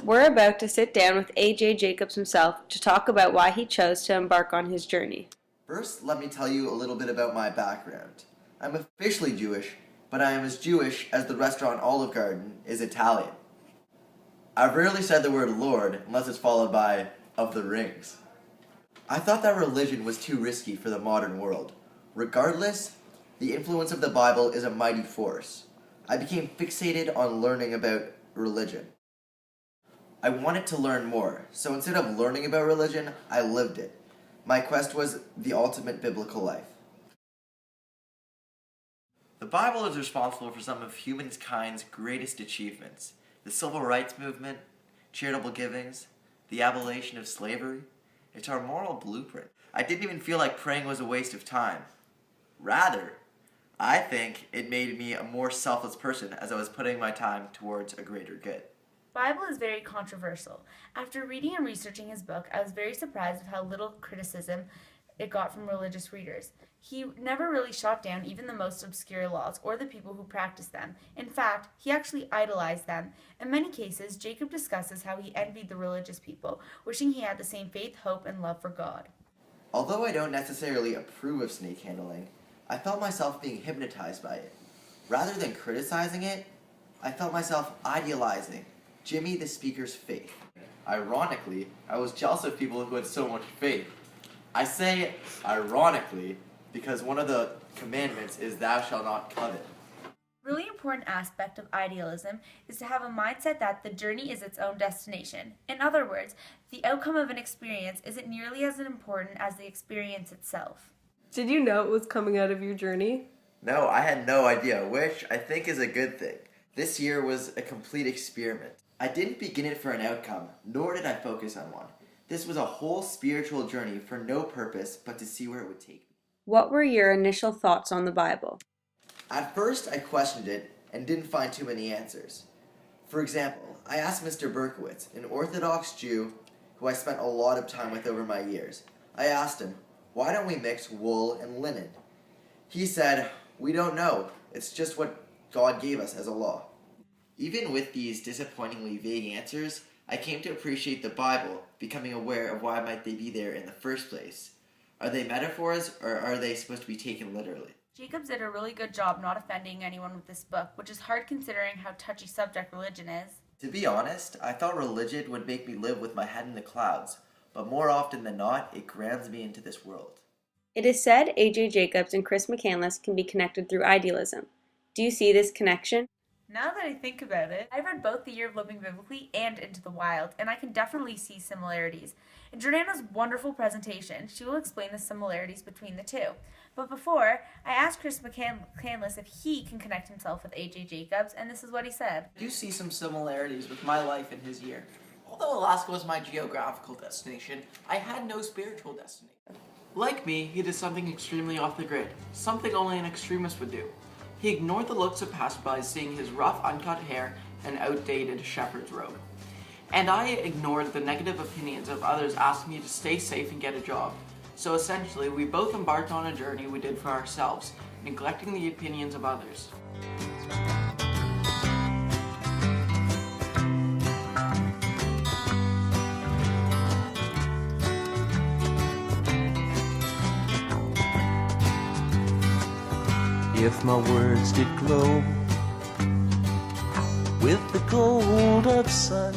We're about to sit down with A.J. Jacobs himself to talk about why he chose to embark on his journey. First, let me tell you a little bit about my background. I'm officially Jewish, but I am as Jewish as the restaurant Olive Garden is Italian. I've rarely said the word Lord unless it's followed by of the rings. I thought that religion was too risky for the modern world. Regardless, the influence of the Bible is a mighty force. I became fixated on learning about religion. I wanted to learn more, so instead of learning about religion, I lived it. My quest was the ultimate biblical life. The Bible is responsible for some of humankind's greatest achievements. The civil rights movement, charitable givings, the abolition of slavery. It's our moral blueprint. I didn't even feel like praying was a waste of time. Rather, I think it made me a more selfless person as I was putting my time towards a greater good. The Bible is very controversial. After reading and researching his book, I was very surprised at how little criticism it got from religious readers. He never really shot down even the most obscure laws or the people who practiced them. In fact, he actually idolized them. In many cases, Jacob discusses how he envied the religious people, wishing he had the same faith, hope, and love for God. Although I don't necessarily approve of snake handling, I felt myself being hypnotized by it. Rather than criticizing it, I felt myself idealizing Jimmy the Speaker's faith. Ironically, I was jealous of people who had so much faith. I say ironically because one of the commandments is thou shalt not covet. A really important aspect of idealism is to have a mindset that the journey is its own destination. In other words, the outcome of an experience isn't nearly as important as the experience itself. Did you know it was coming out of your journey? No, I had no idea, which I think is a good thing. This year was a complete experiment. I didn't begin it for an outcome, nor did I focus on one. This was a whole spiritual journey for no purpose but to see where it would take me. What were your initial thoughts on the Bible? At first, I questioned it and didn't find too many answers. For example, I asked Mr. Berkowitz, an Orthodox Jew who I spent a lot of time with over my years. I asked him, why don't we mix wool and linen? He said, we don't know. It's just what God gave us as a law. Even with these disappointingly vague answers, I came to appreciate the Bible, becoming aware of why might they be there in the first place. Are they metaphors, or are they supposed to be taken literally? Jacobs did a really good job not offending anyone with this book, which is hard considering how touchy subject religion is. To be honest, I thought religion would make me live with my head in the clouds, but more often than not, it grounds me into this world. It is said A.J. Jacobs and Chris McCandless can be connected through idealism. Do you see this connection? Now that I think about it, I read both The Year of Living Biblically and Into the Wild, and I can definitely see similarities. In Jordana's wonderful presentation, she will explain the similarities between the two. But before, I asked Chris McCandless if he can connect himself with A.J. Jacobs, and this is what he said. I do see some similarities with my life and his year. Although Alaska was my geographical destination, I had no spiritual destination. Like me, he did something extremely off the grid, something only an extremist would do. He ignored the looks of passersby seeing his rough, uncut hair and outdated shepherd's robe. And I ignored the negative opinions of others asking me to stay safe and get a job. So essentially, we both embarked on a journey we did for ourselves, neglecting the opinions of others. If my words did glow with the gold of sun.